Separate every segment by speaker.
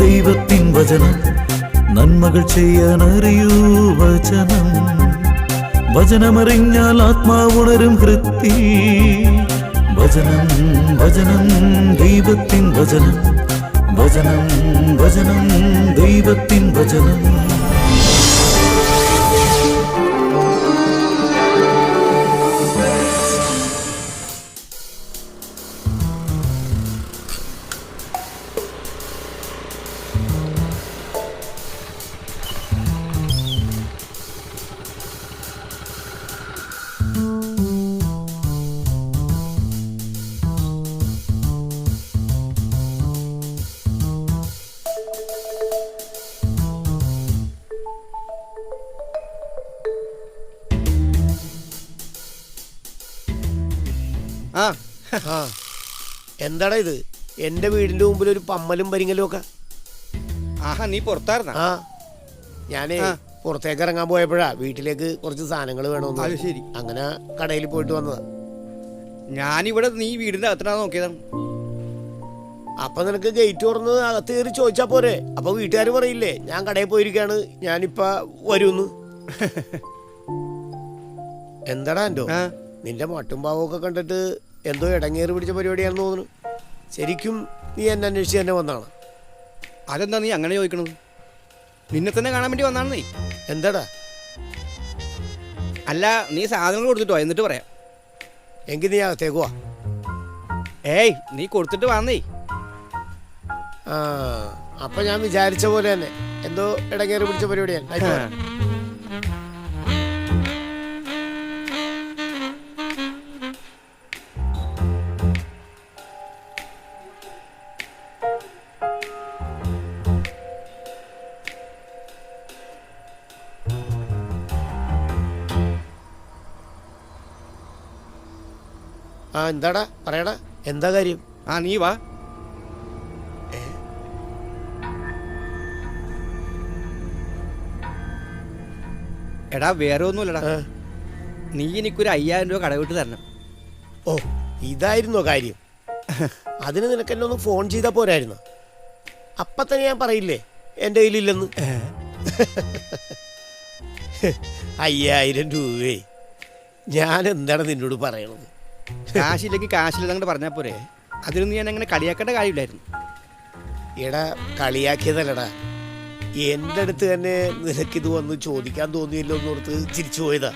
Speaker 1: ദൈവത്തിൻ വചനം നന്മകൾ ചെയ്യാനറിയൂ വചനം വചനമറിഞ്ഞാൽ ആത്മാവുണരും ഹൃത്തിൽ വചനം വചനം ദൈവത്തിൻ വചനം വചനം വചനം ദൈവത്തിൻ വചനം
Speaker 2: എന്താടാ ഇത്? എന്റെ വീടിന്റെ മുമ്പിൽ ഒരു പമ്മലും പരിങ്ങലും ഒക്കെ.
Speaker 3: ആഹാ, നീ പുറത്തായിരുന്ന?
Speaker 2: ആ, ഞാനേ പുറത്തേക്ക് ഇറങ്ങാൻ പോയപ്പോഴാ വീട്ടിലേക്ക് കുറച്ച് സാധനങ്ങൾ വേണമെന്ന്.
Speaker 3: അത് ശരി.
Speaker 2: അങ്ങനെ കടയിൽ പോയിട്ട് വന്നതാ.
Speaker 3: ഞാനിവിടെ നീ വീടിന്റെ അകത്തിനാ നോക്കിയതാണ്.
Speaker 2: അപ്പൊ നിനക്ക് ഗേറ്റ് തുറന്ന് അകത്ത് കയറി ചോദിച്ചാ പോരെ? അപ്പൊ വീട്ടുകാർ പറയില്ലേ ഞാൻ കടയിൽ പോയിരിക്കാണ്, ഞാനിപ്പ വരൂന്ന്. എന്താടാ എന്തോ നിന്റെ മട്ടും പാവമൊക്കെ കണ്ടിട്ട് എന്തോ ഇടങ്ങേറി പിടിച്ച പരിപാടിയാണെന്ന് തോന്നുന്നു. ശരിക്കും നീ എന്നെ അന്വേഷിച്ച് തന്നെ വന്നാണ്?
Speaker 3: അതെന്താ നീ അങ്ങനെ ചോദിക്കണത്? നിന്നെ തന്നെ കാണാൻ വേണ്ടി വന്നാണ് നീ.
Speaker 2: എന്താടാ?
Speaker 3: അല്ല, നീ സാധനങ്ങൾ കൊടുത്തിട്ടോ എന്നിട്ട് പറയാം.
Speaker 2: എങ്കിൽ നീ അകത്തേക്കുവാ.
Speaker 3: ഏയ്, നീ കൊടുത്തിട്ട് വന്നേ.
Speaker 2: ആ, അപ്പൊ ഞാൻ വിചാരിച്ച പോലെ തന്നെ എന്തോ ഇടങ്ങേറി പിടിച്ച പരിപാടിയാണ്. ആ, എന്താടാ പറയടാ, എന്താ കാര്യം?
Speaker 3: ആ, നീ വാ. എടാ, വേറെ ഒന്നുമില്ലടാ, നീ എനിക്കൊരു 5000 രൂപ കടവിട്ട് തരണം.
Speaker 2: ഓ, ഇതായിരുന്നോ കാര്യം? അതിന് നിനക്ക് എന്നെ ഒന്ന് ഫോൺ ചെയ്താ പോരായിരുന്നു? അപ്പൊ തന്നെ ഞാൻ പറയില്ലേ എൻ്റെ കയ്യിലില്ലെന്ന്. 5000 രൂപയെ ഞാൻ എന്താണ് നിന്നോട് പറയണത്?
Speaker 3: കാശില്ലെങ്കിൽ കാശില്ലെന്നങ്ങോട്ട് പറഞ്ഞാൽ പോരെ. അതിനൊന്നും ഞാൻ അങ്ങനെ കളിയാക്കേണ്ട കാര്യമില്ലായിരുന്നു.
Speaker 2: എടാ, കളിയാക്കിയതല്ലടാ, എൻ്റെ അടുത്ത് തന്നെ നിനക്കിത് വന്ന് ചോദിക്കാൻ തോന്നിയല്ലോ എന്നോർത്ത് ചിരിച്ചു പോയതാ.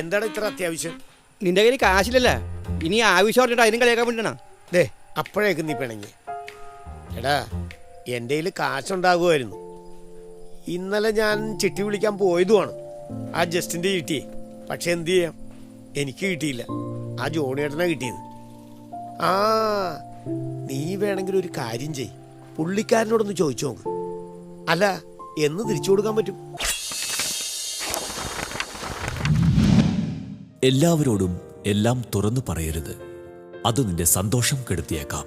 Speaker 2: എന്താണ് ഇത്ര അത്യാവശ്യം?
Speaker 3: നിന്റെ കയ്യിൽ കാശില്ലല്ല, ഇനി ആവശ്യം പറഞ്ഞിട്ട് അതിനും കളിയാക്കാൻ വേണ്ടിയാണ്.
Speaker 2: ദേ, അപ്പോഴേക്കും നീ പിണങ്ങി. എടാ, എൻ്റെ കയ്യിൽ കാശുണ്ടാകുമായിരുന്നു. ഇന്നലെ ഞാൻ ചിട്ടി വിളിക്കാൻ പോയതുമാണ് ആ ജസ്റ്റിൻ്റെ ചിട്ടിയെ. പക്ഷെ എന്ത് ചെയ്യാം, എനിക്ക് കിട്ടിയില്ല, ആ ജോണിയേട്ടനാ കിട്ടിയത്. ആ, നീ വേണമെങ്കിൽ ഒരു കാര്യം ചെയ്, പുള്ളിക്കാരനോടൊന്ന് ചോദിച്ചു നോക്ക്. അല്ല, എന്ന് തിരിച്ചു കൊടുക്കാൻ പറ്റും?
Speaker 4: എല്ലാവരോടും എല്ലാം തുറന്നു പറയരുത്, അത് നിന്റെ സന്തോഷം കെടുത്തിയേക്കാം.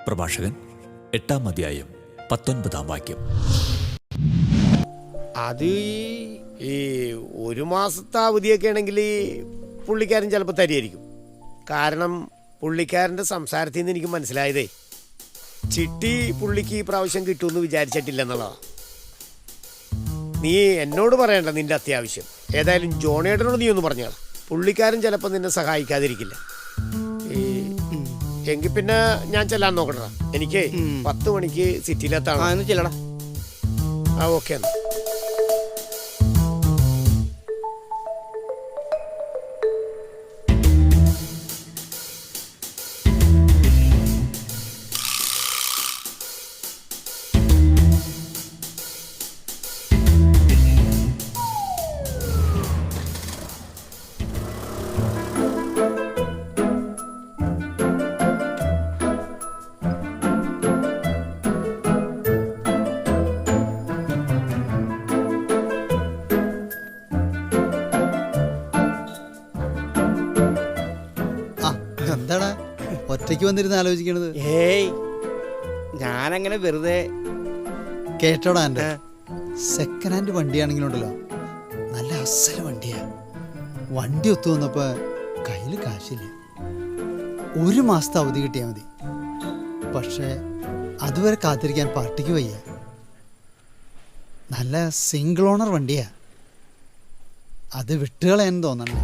Speaker 4: പ്രഭാഷകൻ 8-ാം അധ്യായം 19-ാം വാക്യം.
Speaker 2: അത് ഈ 1 മാസത്തെ അവധിയൊക്കെ ആണെങ്കിൽ പുള്ളിക്കാരൻ ചിലപ്പോൾ തരിയായിരിക്കും. കാരണം പുള്ളിക്കാരൻ്റെ സംസാരത്തിൽ നിന്ന് എനിക്ക് മനസ്സിലായതേ ചിട്ടി പുള്ളിക്ക് ഈ പ്രാവശ്യം കിട്ടുമെന്ന് വിചാരിച്ചിട്ടില്ലെന്നുള്ളതാണ്. നീ എന്നോട് പറയണ്ട നിന്റെ അത്യാവശ്യം. ഏതായാലും ജോണേട്ടനോട് നീ ഒന്ന് പറഞ്ഞാൽ പുള്ളിക്കാരൻ ചിലപ്പോൾ നിന്നെ സഹായിക്കാതിരിക്കില്ല. എങ്കിൽ പിന്നെ ഞാൻ ചെല്ലാൻ നോക്കട്ടാ. എനിക്ക് 10 മണിക്ക് സിറ്റിയിലെത്താണ്.
Speaker 3: ചെല്ലടാ.
Speaker 2: ആ, ഓക്കെ എന്നാ.
Speaker 5: എന്താടാ ഒറ്റയ്ക്ക് വന്നിരുന്ന് ആലോചിക്കണത്?
Speaker 3: ഏയ്, ഞാനങ്ങനെ വെറുതെ.
Speaker 5: കേട്ടോടാ, എൻ്റെ സെക്കൻഡ് ഹാൻഡ് വണ്ടിയാണെങ്കിലുണ്ടല്ലോ, നല്ല അസല വണ്ടിയാ. വണ്ടി ഒത്തു വന്നപ്പോൾ കയ്യിൽ കാശില്ല. 1 മാസത്തെ അവധി കിട്ടിയാൽ മതി. പക്ഷേ അതുവരെ കാത്തിരിക്കാൻ പാർട്ടിക്ക് വയ്യ. നല്ല സിംഗിൾ ഓണർ വണ്ടിയാ, അത് വിട്ടുകളയാൻ തോന്നണേ.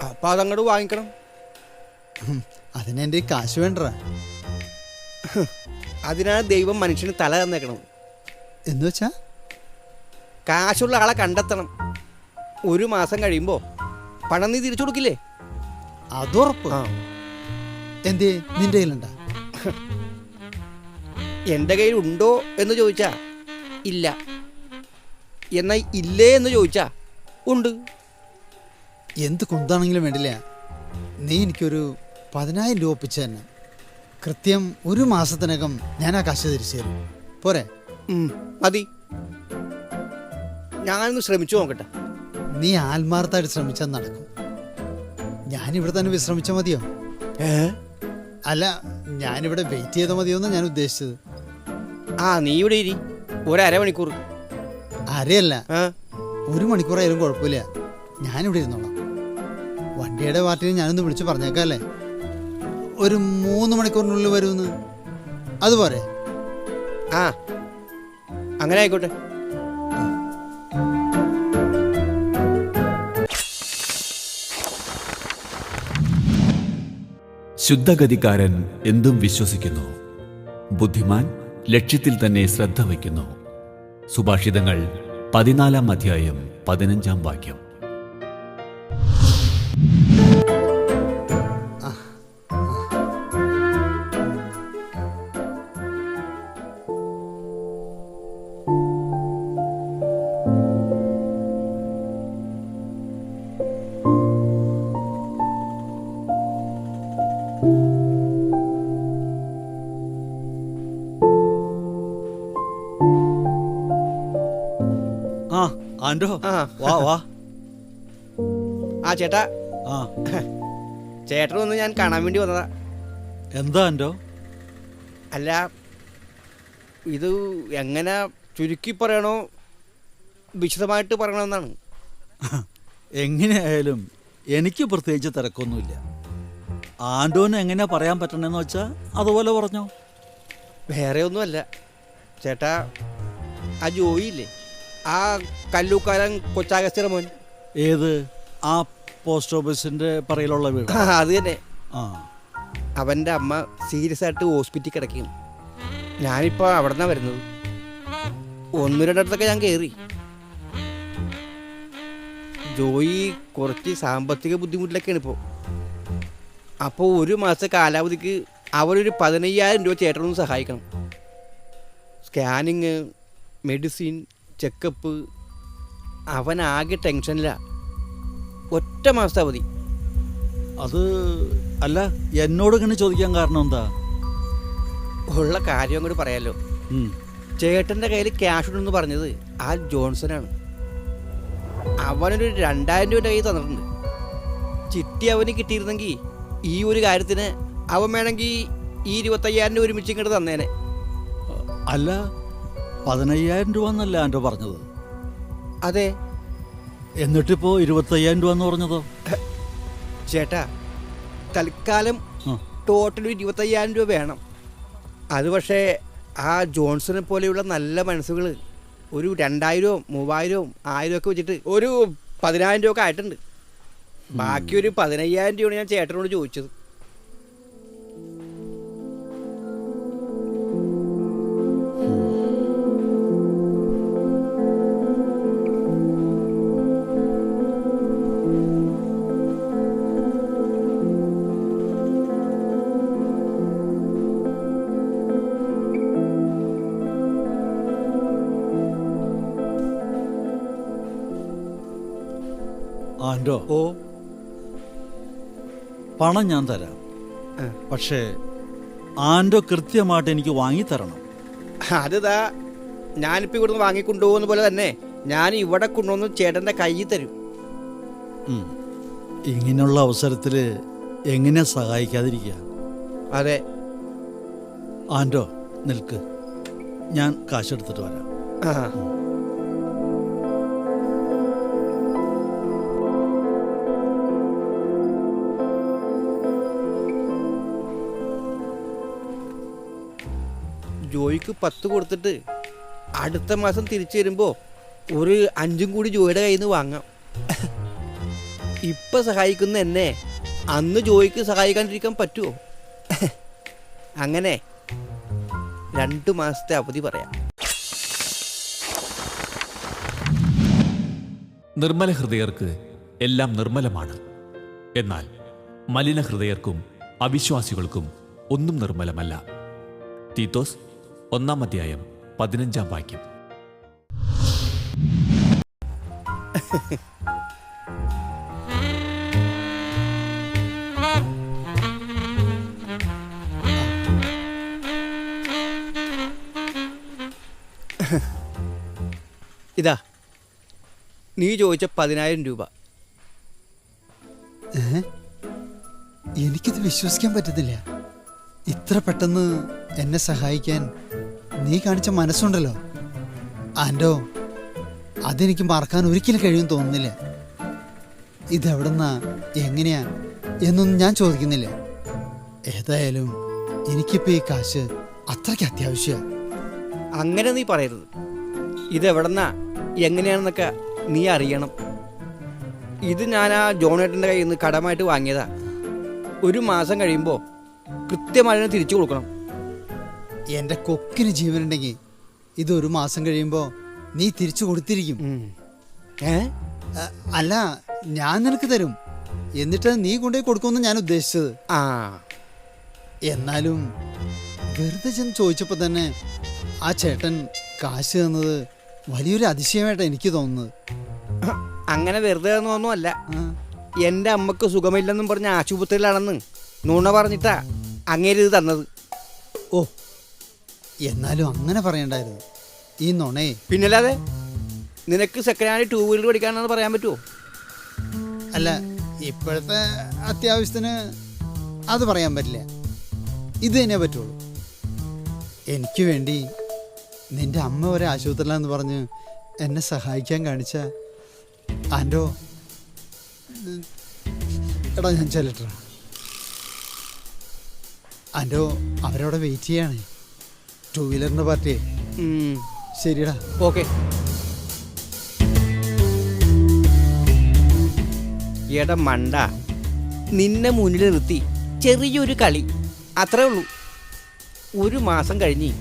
Speaker 3: അപ്പൊ അതങ്ങോട്ട് വാങ്ങിക്കണം.
Speaker 5: അതിനെൻ്റെ കാശ് വേണ്ട.
Speaker 3: അതിനാണ് ദൈവം മനുഷ്യന് തല തന്നേക്കണം.
Speaker 5: എന്ന് വെച്ചാ
Speaker 3: കാശുള്ള ആളെ കണ്ടെത്തണം. 1 മാസം കഴിയുമ്പോൾ പണം നീ തിരിച്ചു കൊടുക്കില്ലേ?
Speaker 5: അതുറപ്പ്. എന്തേ നിന്റെ കയ്യിലുണ്ടാ?
Speaker 3: എൻ്റെ കയ്യിൽ ഉണ്ടോ എന്ന് ചോദിച്ചാ ഇല്ല, എന്നാൽ ഇല്ലേ എന്ന് ചോദിച്ചാ ഉണ്ട്.
Speaker 5: എന്ത് കുന്താണെങ്കിലും വേണ്ടില്ല, നീ എനിക്കൊരു 10,000 രൂപ ഒപ്പിച്ച് തന്നെ. കൃത്യം 1 മാസത്തിനകം ഞാൻ ആ കാശ് തിരിച്ചു തരും. പോരെ?
Speaker 3: മതി, ഞാനൊന്ന് ശ്രമിച്ചു നോക്കട്ടെ.
Speaker 5: നീ ആത്മാർത്ഥമായിട്ട് ശ്രമിച്ചാൽ നടക്കും. ഞാനിവിടെ തന്നെ വിശ്രമിച്ചാൽ മതിയോ? അല്ല, ഞാനിവിടെ വെയിറ്റ് ചെയ്താൽ മതിയോ എന്നാണ് ഞാൻ ഉദ്ദേശിച്ചത്.
Speaker 3: നീ ഇവിടെ ഇരി, 1.5 മണിക്കൂർ.
Speaker 5: അരയല്ല, 1 മണിക്കൂറായാലും കുഴപ്പമില്ല, ഞാനിവിടെ ഇരുന്നോളാം. വണ്ടിയുടെ പാർട്ടിനെ ഞാനൊന്ന് വിളിച്ച് പറഞ്ഞേക്കാല്ലേ, ഒരു 3 മണിക്കൂറിനുള്ളിൽ വരുമെന്ന്. അതുപോലെ
Speaker 3: അങ്ങനെ ആയിക്കോട്ടെ.
Speaker 4: ശുദ്ധഗതിക്കാരൻ എന്തും വിശ്വസിക്കുന്നു, ബുദ്ധിമാൻ ലക്ഷ്യത്തിൽ തന്നെ ശ്രദ്ധ വയ്ക്കുന്നു. സുഭാഷിതങ്ങൾ 14-ാം അധ്യായം 15-ാം വാക്യം.
Speaker 5: ആൻഡോ,
Speaker 3: ആ.
Speaker 5: വാ വാ.
Speaker 3: ചേട്ടാ,
Speaker 5: ആ,
Speaker 3: ചേട്ടനൊന്ന് ഞാൻ കാണാൻ വേണ്ടി വന്നതാ.
Speaker 5: എന്താ ആൻഡോ?
Speaker 3: അല്ല, ഇത് എങ്ങനെ ചുരുക്കി പറയണോ വിശദമായിട്ട് പറയണമെന്നാണ്.
Speaker 6: എങ്ങനെയായാലും എനിക്ക് പ്രത്യേകിച്ച് തിരക്കൊന്നുമില്ല. ആൻഡോന് എങ്ങനെയാ പറയാൻ പറ്റണമെന്ന് വെച്ചാൽ അതുപോലെ പറഞ്ഞോ.
Speaker 3: വേറെ ഒന്നുമല്ല ചേട്ടാ, ആ ജോയില്ലേ, ആ കല്ലൂക്കാരൻ കൊച്ചാഗസ്റ്റിയുടെ മോൻ.
Speaker 6: ഏത്? ആ പോസ്റ്റ് ഓഫീസിന്റെ പറയിലുള്ള വീട്?
Speaker 3: അത് തന്നെ.
Speaker 6: ആ,
Speaker 3: അവൻ്റെ അമ്മ സീരിയസ് ആയിട്ട് ഹോസ്പിറ്റലിൽ കിടക്കുകയാണ്. ഞാനിപ്പോൾ അവിടെ നിന്നാണ് വരുന്നത്. 1-2 ഇടത്തൊക്കെ ഞാൻ കയറി. ജോയി കുറച്ച് സാമ്പത്തിക ബുദ്ധിമുട്ടിലൊക്കെയാണ് ഇപ്പോൾ. അപ്പോൾ 1 മാസത്തെ കാലാവധിക്ക് അവരൊരു 15,000 രൂപ ചേട്ടനൊന്ന് സഹായിക്കണം. Scanning, medicine, checkup. അവനാകെ ടെൻഷനില്ല. 1 മാസത്തെ അവധി.
Speaker 6: അത് അല്ല, എന്നോട് ഇങ്ങനെ ചോദിക്കാൻ കാരണം എന്താ?
Speaker 3: ഉള്ള കാര്യം അങ്ങോട്ട് പറയാമല്ലോ. ചേട്ടൻ്റെ കയ്യിൽ ക്യാഷ് ഉണ്ടെന്ന് പറഞ്ഞത് ആ ജോൺസനാണ്. അവനൊരു 2,000 രൂപ കയ്യിൽ തന്നിട്ടുണ്ട്. ചിട്ടി അവന് കിട്ടിയിരുന്നെങ്കിൽ ഈ ഒരു കാര്യത്തിന് അവൻ വേണമെങ്കിൽ ഈ 25,000 രൂപ ഒരുമിച്ച് ഇങ്ങോട്ട് തന്നേനെ.
Speaker 6: അല്ല, 15,000 രൂപ എന്നല്ല ആൻഡോ പറഞ്ഞത്?
Speaker 3: അതെ.
Speaker 6: എന്നിട്ടിപ്പോ 25,000 രൂപ എന്ന് പറഞ്ഞതോ?
Speaker 3: ചേട്ടാ, തൽക്കാലം ടോട്ടൽ 25,000 രൂപ വേണം. അത് പക്ഷേ ആ ജോൺസനെ പോലെയുള്ള നല്ല മനസ്സുകൾ ഒരു 2,000, 3,000, 1,000 ഒക്കെ വെച്ചിട്ട് ഒരു 10,000 രൂപ ഒക്കെ ആയിട്ടുണ്ട്. ബാക്കി ഒരു 15,000 രൂപയാണ് ഞാൻ ചേട്ടനോട് ചോദിച്ചത്.
Speaker 6: ആൻഡോ,
Speaker 3: ഓ,
Speaker 6: പണം ഞാൻ തരാം. പക്ഷേ ആൻഡോ കൃത്യമായിട്ട് എനിക്ക് വാങ്ങിത്തരണം.
Speaker 3: അതിതാ ഞാനിപ്പോൾ ഇവിടുന്ന് വാങ്ങിക്കൊണ്ടുപോകുന്ന പോലെ തന്നെ ഞാൻ ഇവിടെ കൊണ്ടുവന്ന് ചേട്ടൻ്റെ കയ്യിൽ തരും.
Speaker 6: ഇങ്ങനെയുള്ള അവസരത്തിൽ എങ്ങനെ സഹായിക്കാതിരിക്കുക?
Speaker 3: അതെ.
Speaker 6: ആൻഡോ നിൽക്ക്, ഞാൻ കാശെടുത്തിട്ട് വരാം.
Speaker 3: ജോയിക്ക് 10 കൊടുത്തിട്ട് അടുത്ത മാസം തിരിച്ചു വരുമ്പോൾ ഒരു 5 കൂടി ജോയിയുടെ കയ്യിൽ നിന്ന് വാങ്ങാം. ഇപ്പം സഹായിക്കുന്ന എന്നെ അന്ന് ജോയിക്ക് സഹായിക്കാണ്ടിരിക്കാൻ പറ്റുമോ? അങ്ങനെ 2 മാസത്തെ അവധി പറയാം.
Speaker 4: നിർമ്മല ഹൃദയർക്ക് എല്ലാം നിർമ്മലമാണ്. എന്നാൽ മലിന ഹൃദയർക്കും അവിശ്വാസികൾക്കും ഒന്നും നിർമ്മലമല്ല. തീത്തോസ് 1-ാം അധ്യായം 15-ാം വാക്യം.
Speaker 3: ഇതാ നീ ചോദിച്ച 10,000 രൂപ.
Speaker 5: എനിക്കിത് വിശ്വസിക്കാൻ പറ്റത്തില്ല. ഇത്ര പെട്ടെന്ന് എന്നെ സഹായിക്കാൻ നീ കാണിച്ച മനസ്സുണ്ടല്ലോ ആൻഡോ, അതെനിക്ക് മറക്കാൻ ഒരിക്കലും കഴിയുമെന്ന് തോന്നുന്നില്ല. ഇതെവിടെന്നാ എങ്ങനെയാ എന്നൊന്നും ഞാൻ ചോദിക്കുന്നില്ല. ഏതായാലും എനിക്കിപ്പോൾ ഈ കാശ് അത്രയ്ക്ക് അത്യാവശ്യമാണ്.
Speaker 3: അങ്ങനെ നീ പറയരുത്. ഇതെവിടെന്നാ എങ്ങനെയാണെന്നൊക്കെ നീ അറിയണം. ഇത് ഞാൻ ആ ജോണേട്ടൻ്റെ കയ്യിൽ നിന്ന് കടമായിട്ട് വാങ്ങിയതാ. 1 മാസം കഴിയുമ്പോൾ കൃത്യമായി തിരിച്ചു കൊടുക്കണം.
Speaker 5: എൻ്റെ കൊക്കിന് ജീവനുണ്ടെങ്കിൽ ഇത് 1 മാസം കഴിയുമ്പോൾ നീ തിരിച്ചു കൊടുത്തിരിക്കും. അല്ല, ഞാൻ നിനക്ക് തരും, എന്നിട്ട് നീ കൊണ്ടുപോയി കൊടുക്കുമെന്ന് ഞാൻ ഉദ്ദേശിച്ചത്. എന്നാലും വെറുതെ ചെന്ന് ചോദിച്ചപ്പോൾ തന്നെ ആ ചേട്ടൻ കാശ് തന്നത് വലിയൊരു അതിശയമായിട്ടാണ് എനിക്ക് തോന്നുന്നത്.
Speaker 3: അങ്ങനെ വെറുതെ ഒന്നുമല്ല. എൻ്റെ അമ്മക്ക് സുഖമില്ലെന്നും പറഞ്ഞ ആശുപത്രിയിലാണെന്ന് നുണ പറഞ്ഞിട്ടാ അങ്ങേര് ഇത് തന്നത്.
Speaker 5: ഓ, എന്നാലും അങ്ങനെ പറയണ്ടായിരുന്നു. ഈ നുണയെ
Speaker 3: പിന്നല്ലാതെ നിനക്ക് സെക്കൻഡ് ഹാൻഡ് 2 വീലർ പഠിക്കാനെന്ന് പറയാൻ പറ്റുമോ?
Speaker 5: അല്ല, ഇപ്പോഴത്തെ അത്യാവശ്യത്തിന് അത് പറയാൻ പറ്റില്ല. ഇത് തന്നെ പറ്റുള്ളൂ. എനിക്ക് വേണ്ടി നിന്റെ അമ്മ ഒരു ആശുപത്രിയിലാന്ന് പറഞ്ഞ് എന്നെ സഹായിക്കാൻ കാണിച്ച ആൻഡോ, എടാ ഞാൻ ചെല്ലട്ടാ. ആൻഡോ, അവരവിടെ വെയിറ്റ് ചെയ്യാണ് 2 വീലറിൻ്റെ പാർട്ടിയെ. ശരിടാ,
Speaker 3: ഓക്കെ. എടാ മണ്ട, നിന്നെ മുന്നിൽ നിർത്തി ചെറിയൊരു കളി, അത്രേ ഉള്ളൂ. 1 മാസം കഴിഞ്ഞ്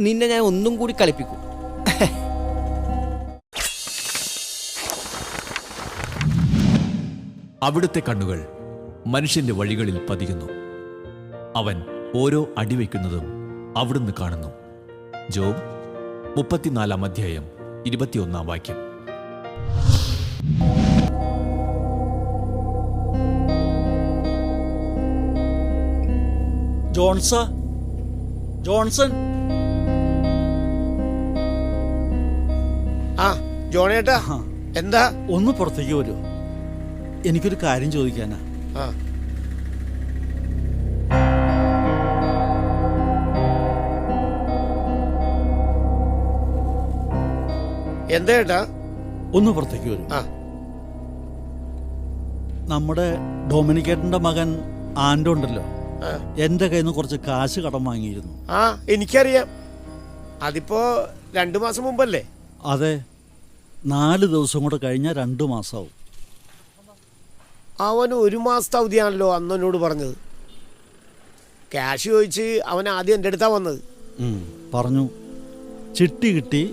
Speaker 3: നിന്നെ ഞാൻ ഒന്നും കൂടി കളിപ്പിക്കും.
Speaker 4: അവിടുത്തെ കണ്ണുകൾ മനുഷ്യന്റെ വഴികളിൽ പതിയുന്നു. അവൻ ഓരോ അടിവെക്കുന്നതും അവിടുന്ന് കാണുന്നു. ജോബ് 34-ാം അധ്യായം 21-ാം വാക്യം.
Speaker 6: ജോൺസൺ,
Speaker 2: ആ ജോണേട്ടാ, എന്താ?
Speaker 6: ഒന്ന് പുറത്തേക്ക് വരൂ, എനിക്കൊരു കാര്യം ചോദിക്കാനാ.
Speaker 2: എന്താ ചേട്ടാ?
Speaker 6: ഒന്ന് പുറത്തേക്ക് വരൂ. നമ്മുടെ ഡൊമിനിക്കേട്ടന്റെ മകൻ ആൻഡോ ഉണ്ടല്ലോ, എന്റെ കയ്യിൽ നിന്ന് കുറച്ച് കാശ് കടം വാങ്ങിയിരുന്നു.
Speaker 2: എനിക്കറിയാം. അതിപ്പോ 2 മാസം മുമ്പല്ലേ?
Speaker 6: അതെ, 4 ദിവസം കൂടെ കഴിഞ്ഞാൽ 2 മാസമാവും.
Speaker 2: അവൻ 1 മാസത്തെ അവധിയാണല്ലോ അന്ന് എന്നോട് പറഞ്ഞത്. ക്യാഷ് ചോദിച്ച് അവൻ ആദ്യം എൻ്റെ അടുത്താ വന്നത്.
Speaker 6: പറഞ്ഞു, ചിട്ടി കിട്ടി,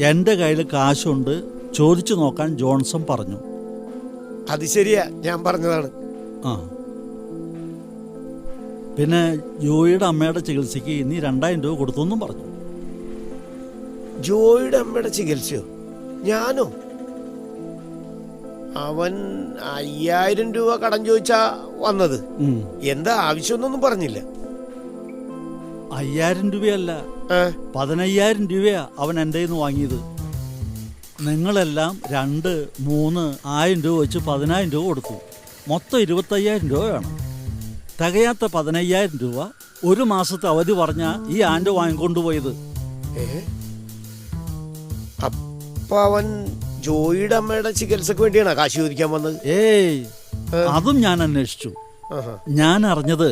Speaker 6: എൻ്റെ കയ്യിൽ കാശുണ്ട്, ചോദിച്ചു നോക്കാൻ ജോൺസൺ പറഞ്ഞു.
Speaker 2: അത് ശരിയാ, ഞാൻ പറഞ്ഞതാണ്.
Speaker 6: പിന്നെ ജോയിയുടെ അമ്മയുടെ ചികിത്സയ്ക്ക് നീ 2,000 രൂപ കൊടുത്തെന്നും പറഞ്ഞു.
Speaker 2: ജോയിയുടെ അമ്മയുടെ ചികിത്സയോ? ഞാനോ? അവൻ 5,000 രൂപ കടം ചോദിച്ചാ വന്നത്. എന്താ ആവശ്യമൊന്നും പറഞ്ഞില്ല.
Speaker 6: 5,000 രൂപയല്ല, 15,000 രൂപയാ അവൻ എൻ്റെ കയ്യിൽ നിന്ന് വാങ്ങിയത്. നിങ്ങളെല്ലാം 2-3,000 രൂപ വെച്ച് 10,000 രൂപ കൊടുത്തു. മൊത്തം 25,000 രൂപ വേണം. തികയാത്ത 15,000 രൂപ 1 മാസത്തെ അവധി പറഞ്ഞ ഈ ആൻഡോ വാങ്ങിക്കൊണ്ടുപോയത്.
Speaker 2: അപ്പൊ അവൻ ജോയിയുടെ അമ്മയുടെ ചികിത്സക്ക് വേണ്ടിയാണ് കാശ് ചോദിക്കാൻ വന്നത്?
Speaker 6: ഏയ്, അതും ഞാൻ അന്വേഷിച്ചു. ഞാൻ അറിഞ്ഞത്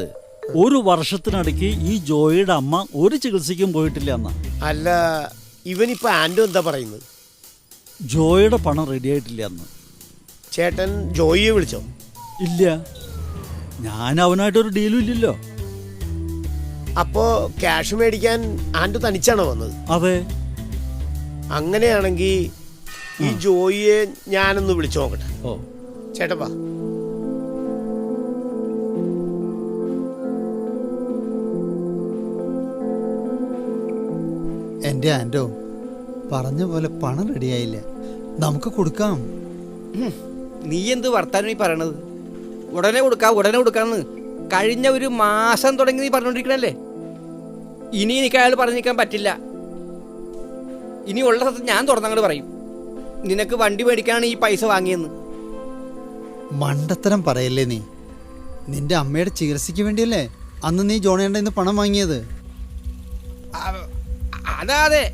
Speaker 6: ഒരു വർഷത്തിനിടയ്ക്ക് ഈ ജോയിയുടെ അമ്മ ഒരു ചികിത്സയ്ക്കും പോയിട്ടില്ല എന്നാ.
Speaker 2: അല്ല, ഇവനിപ്പോ ആൻഡോ എന്താ പറയുന്നത്?
Speaker 6: ജോയിയുടെ പണം റെഡി ആയിട്ടില്ല എന്ന്.
Speaker 2: ചേട്ടൻ ജോയിയെ വിളിച്ചോ?
Speaker 6: ഇല്ല, ഞാൻ അവനായിട്ടൊരു ഡീലും ഇല്ലല്ലോ.
Speaker 2: അപ്പോ ക്യാഷ് മേടിക്കാൻ ആൻഡോ തനിച്ചാണോ വന്നത്?
Speaker 6: അതെ.
Speaker 2: അങ്ങനെയാണെങ്കിൽ ഈ ജോയിയെ ഞാനൊന്ന് വിളിച്ചു നോക്കട്ടെ.
Speaker 6: ഓ,
Speaker 2: ചേട്ടപ്പാ.
Speaker 5: എൻ്റെ ആൻഡോ പറഞ്ഞ പോലെ പണം റെഡിയായില്ല, നമുക്ക് കൊടുക്കാം.
Speaker 3: നീ എന്ത് വർത്താനം ഈ പറയണത്? ഉടനെ കൊടുക്കാന്ന് കഴിഞ്ഞ ഒരു മാസം തുടങ്ങി നീ പറഞ്ഞോണ്ടിരിക്കണല്ലേ. ഇനി എനിക്ക് അയാൾ പറഞ്ഞു നിൽക്കാൻ പറ്റില്ല. ഇനി ഉള്ള സത്യം ഞാൻ തുറന്നങ്ങോട്ട് പറയും. നിനക്ക് വണ്ടി മേടിക്കാനാണ് ഈ പൈസ വാങ്ങിയെന്ന്.
Speaker 5: മണ്ടത്തരം പറയല്ലേ നീ. നിന്റെ അമ്മയുടെ ചികിത്സയ്ക്ക് വേണ്ടിയല്ലേ അന്ന് നീ ജോണേണ്ട ഇന്ന് പണം വാങ്ങിയത്?
Speaker 3: അതെ.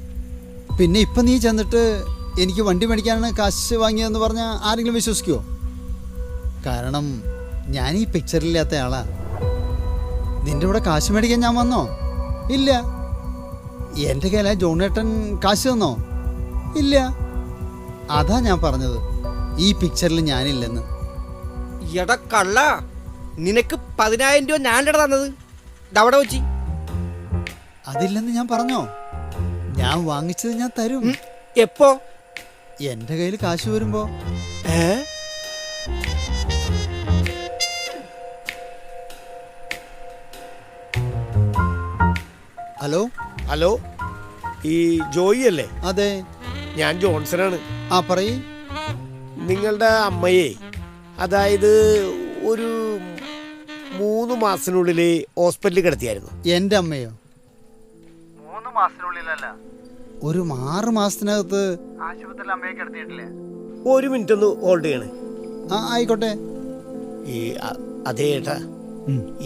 Speaker 5: പിന്നെ ഇപ്പം നീ ചെന്നിട്ട് എനിക്ക് വണ്ടി മേടിക്കാനാണ് കാശ് വാങ്ങിയതെന്ന് പറഞ്ഞാൽ ആരെങ്കിലും വിശ്വസിക്കുമോ? കാരണം ഞാൻ ഈ പിക്ചറില്ലാത്ത ആളാ. നിന്റെ കൂടെ കാശ് മേടിക്കാൻ ഞാൻ വന്നോ? ഇല്ല. എൻ്റെ കയ്യിലാ ജോണേട്ടൻ കാശ് തന്നോ? ഇല്ല. അതാ ഞാൻ പറഞ്ഞത് ഈ പിക്ചറിൽ ഞാനില്ലെന്ന്.
Speaker 3: എടാ കള്ള, നിനക്ക് 10,000 രൂപ ഞാനല്ലടാ തന്നത്. അവിടെ വെച്ച്
Speaker 5: അതില്ലെന്ന് ഞാൻ പറഞ്ഞോ? ഞാൻ വാങ്ങിച്ചത് ഞാൻ തരും.
Speaker 3: എപ്പോ?
Speaker 5: എൻ്റെ കയ്യിൽ കാശ് വരുമ്പോ. ഹലോ
Speaker 2: ഹലോ, ഈ ജോയി അല്ലേ?
Speaker 5: അതെ,
Speaker 2: ഞാൻ ജോൺസനാണ്.
Speaker 5: ആ പറയ്.
Speaker 2: നിങ്ങളുടെ അമ്മയെ, അതായത് ഒരു 3 മാസത്തിനുള്ളിൽ ഹോസ്പിറ്റലിൽ കിടത്തിയായിരുന്നു.
Speaker 5: എൻ്റെ അമ്മയോ?
Speaker 7: 3 മാസത്തിനുള്ളിലല്ല,
Speaker 5: ഒരു 6 മാസത്തിനകത്ത്
Speaker 7: ആശുപത്രിയിൽ അമ്മയെ കിടത്തിയിട്ടില്ലേ?
Speaker 2: ഒരു മിനിറ്റ് ഒന്ന് ഹോൾഡ് ചെയ്യണേ.
Speaker 5: ആ ആയിക്കോട്ടെ.
Speaker 2: ഈ അതേ ഏട്ടാ,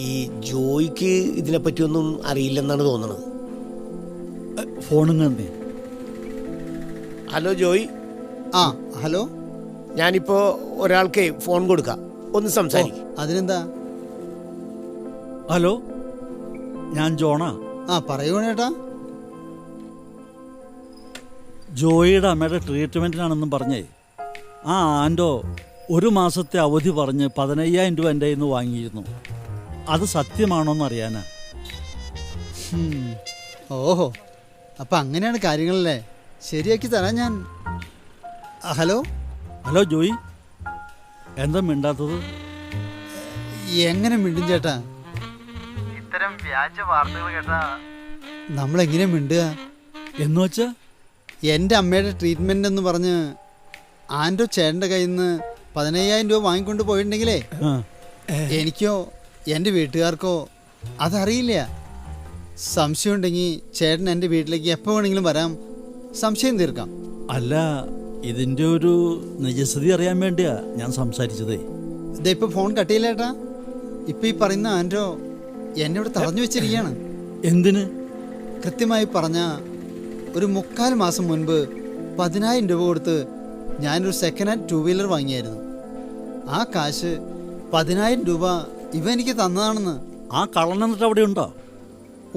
Speaker 2: ഈ ജോയിക്ക് ഇതിനെപ്പറ്റിയൊന്നും അറിയില്ലെന്നാണ് തോന്നുന്നത്.
Speaker 6: ഫോണും കണ്ടേ.
Speaker 2: ഹലോ ജോയി.
Speaker 5: ആ ഹലോ.
Speaker 2: ഞാനിപ്പോ ഒരാൾക്ക് ഫോൺ കൊടുക്കാം, ഒന്ന് സംസാരിക്കും.
Speaker 5: അതിനെന്താ?
Speaker 6: ഹലോ, ഞാൻ ജോണാ.
Speaker 5: ആ പറയൂണേട്ടാ.
Speaker 6: ജോയിയുടെ അമ്മയുടെ ട്രീറ്റ്മെൻറ്റിനാണെന്നും പറഞ്ഞേ ആ ആൻഡോ ഒരു മാസത്തെ അവധി പറഞ്ഞ് 15,000 രൂപ എൻ്റെ കയ്യിൽ നിന്ന് വാങ്ങിയിരുന്നു. അത് സത്യമാണോന്ന് അറിയാനാ.
Speaker 5: ഓഹോ, അപ്പം അങ്ങനെയാണ് കാര്യങ്ങളല്ലേ. ശരിയാക്കി തരാം ഞാൻ. ഹലോ.
Speaker 6: ഹലോ ജോയി, എന്താ മിണ്ടാത്തത്?
Speaker 5: എങ്ങനെ മിണ്ടും ചേട്ടാ?
Speaker 7: ഇത്തരം വ്യാജ വാർത്തകൾ കേട്ടാ
Speaker 5: നമ്മളെങ്ങനെ മിണ്ടുക?
Speaker 6: എന്ന് വെച്ചാ
Speaker 5: എൻ്റെ അമ്മയുടെ ട്രീറ്റ്മെൻ്റ് എന്ന് പറഞ്ഞ് ആൻഡോ ചേട്ടൻ്റെ കയ്യിൽ നിന്ന് 15,000 രൂപ വാങ്ങിക്കൊണ്ട് പോയിട്ടുണ്ടെങ്കിലേ എനിക്കോ എൻ്റെ വീട്ടുകാർക്കോ അതറിയില്ല. സംശയമുണ്ടെങ്കിൽ ചേട്ടൻ എൻ്റെ വീട്ടിലേക്ക് എപ്പോൾ വേണമെങ്കിലും വരാം, സംശയം തീർക്കാം.
Speaker 6: അല്ല, ഇതിൻ്റെ ഒരു നിജസ്ഥിതി അറിയാൻ വേണ്ടിയാ ഞാൻ സംസാരിച്ചതേ.
Speaker 5: ഇതാ ഇപ്പം ഫോൺ കട്ടിയില്ലേട്ടാ. ഇപ്പം ഈ പറയുന്ന ആൻഡ്രോ എന്നോട് തടഞ്ഞു വെച്ചിരിക്കുകയാണ്.
Speaker 6: എന്തിന്?
Speaker 5: കൃത്യമായി പറഞ്ഞ ഒരു 3/4 മാസം മുൻപ് 10,000 രൂപ കൊടുത്ത് ഞാനൊരു സെക്കൻഡ് ഹാൻഡ് 2 വീലർ വാങ്ങിയായിരുന്നു. ആ കാശ് 10,000 രൂപ ഇവ എനിക്ക് തന്നതാണെന്ന്.
Speaker 6: ആ കള്ളൻ എന്നിട്ട് അവിടെ ഉണ്ടോ?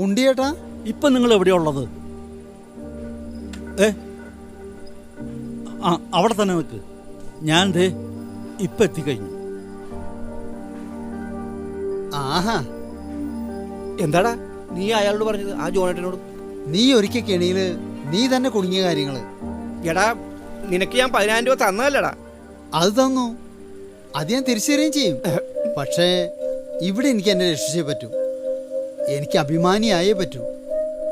Speaker 5: ഉണ്ട് ചേട്ടാ.
Speaker 6: ഇപ്പം നിങ്ങൾ എവിടെയാ ഉള്ളത്? ആ അവിടെ തന്നെ നിൽക്ക്. ഞാൻ ദേ ഇപ്പം എത്തിക്കഴിഞ്ഞു.
Speaker 5: ആഹാ,
Speaker 3: എന്താടാ നീ അയാളോട് പറഞ്ഞത്? ആ ജോണേട്ടനോട്?
Speaker 5: നീ ഒരിക്കൽ കെണിയിൽ നീ തന്നെ കുടുങ്ങിയ കാര്യങ്ങൾ.
Speaker 3: എടാ, നിനക്ക് ഞാൻ 10,000 രൂപ തന്നതല്ലടാ.
Speaker 5: അത് തന്നു, അത് ഞാൻ തിരിച്ചു തരുകയും ചെയ്യും. പക്ഷേ ഇവിടെ എനിക്ക് എന്നെ രക്ഷിച്ചേ പറ്റൂ. എനിക്ക് അഭിമാനിയായേ പറ്റൂ.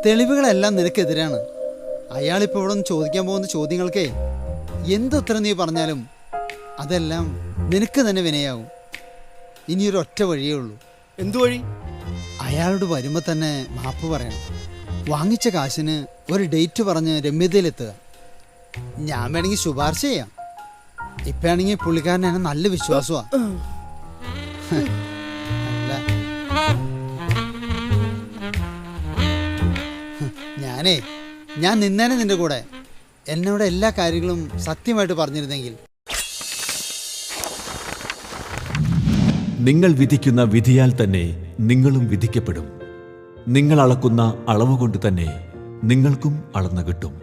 Speaker 5: തെളിവുകളെല്ലാം നിനക്കെതിരാണ്. അയാളിപ്പോൾ ഇവിടെ നിന്ന് ചോദിക്കാൻ പോകുന്ന ചോദ്യങ്ങൾക്കേ എന്തുത്തരം നീ പറഞ്ഞാലും അതെല്ലാം നിനക്ക് തന്നെ വിനയാകും. ഇനിയൊരു ഒറ്റ വഴിയേ ഉള്ളൂ.
Speaker 3: എന്തു വഴി?
Speaker 5: അയാളോട് വരുമ്പോൾ തന്നെ മാപ്പ് പറയണം. വാങ്ങിച്ച കാശിന് ഒരു ഡേറ്റ് പറഞ്ഞ് രമ്യതയിലെത്തുക. ഞാൻ വേണമെങ്കിൽ ശുപാർശ ചെയ്യാം. ഇപ്പാണെങ്കിൽ പുള്ളിക്കാരൻ എന്നെ നല്ല വിശ്വാസമാണ്. അല്ല, ഞാൻ നിന്നേനെ നിന്റെ കൂടെ. എന്നോട് എല്ലാ കാര്യങ്ങളും സത്യമായിട്ട് പറഞ്ഞിരുന്നെങ്കിൽ.
Speaker 4: നിങ്ങൾ വിധിക്കുന്ന വിധിയാൽ തന്നെ നിങ്ങളും വിധിക്കപ്പെടും. നിങ്ങൾ അളക്കുന്ന അളവ് കൊണ്ട് തന്നെ നിങ്ങൾക്കും അളന്നു കിട്ടും.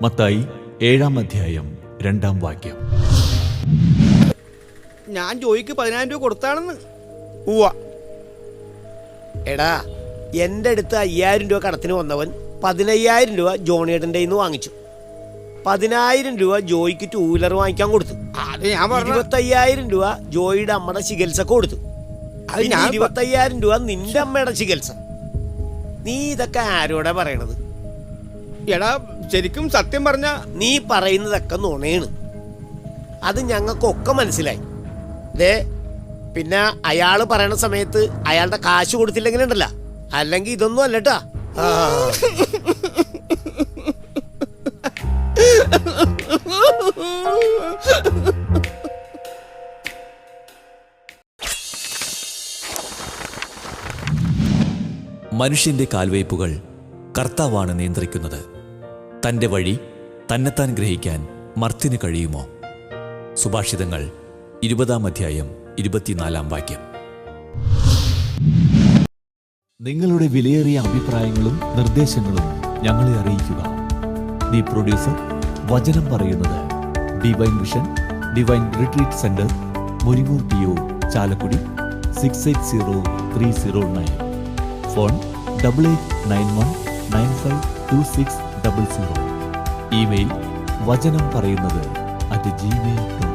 Speaker 4: മത്തായി 7:2
Speaker 3: ഞാൻ ജോയിക്ക് 10,000 രൂപ കൊടുത്താണെന്ന്.
Speaker 2: ഉവ്വ. എടാ, എൻ്റെ അടുത്ത് 5,000 രൂപ കടത്തിന് വന്നവൻ 15,000 രൂപ ജോണിയേട്ടൻ്റെ നിന്ന് വാങ്ങിച്ചു. 10,000 രൂപ ജോയിക്ക് 2 വീലർ വാങ്ങിക്കാൻ കൊടുത്തു.
Speaker 3: അത് ഞാൻ പറഞ്ഞ
Speaker 2: 25,000 രൂപ ജോയിയുടെ അമ്മയുടെ ചികിത്സക്ക് കൊടുത്തു.
Speaker 3: അത് ഞാൻ
Speaker 2: 25,000 രൂപ നിന്റെ അമ്മയുടെ ചികിത്സ. നീ ഇതൊക്കെ ആരോടാ പറയണത്?
Speaker 3: എടാ, ശരിക്കും സത്യം പറഞ്ഞ
Speaker 2: നീ പറയുന്നതൊക്കെ നുണയാണ്. അത് ഞങ്ങൾക്കൊക്കെ മനസ്സിലായി. ദേ, പിന്നെ അയാള് പറയണ സമയത്ത് അയാളുടെ കാശ് കൊടുത്തില്ലെങ്കിലുണ്ടല്ല, അല്ലെങ്കിൽ ഇതൊന്നും അല്ലട്ടാ.
Speaker 4: മനുഷ്യന്റെ കാൽവയ്പുകൾ കർത്താവാണ് നിയന്ത്രിക്കുന്നത്. തൻ്റെ വഴി തന്നെത്താൻ ഗ്രഹിക്കാൻ മർത്യന് കഴിയുമോ? സുഭാഷിതങ്ങൾ 20:24. നിങ്ങളുടെ വിലയേറിയ അഭിപ്രായങ്ങളും നിർദ്ദേശങ്ങളും ഞങ്ങളെ അറിയിക്കുക. ദി പ്രൊഡ്യൂസർ, വചനം പറയുന്നത്, divine vision, divine retreat centre, Muringoor PO, Chalakudy 680309. Phone 8891952600. Email വചനം പറയുന്നത് @gmail.com.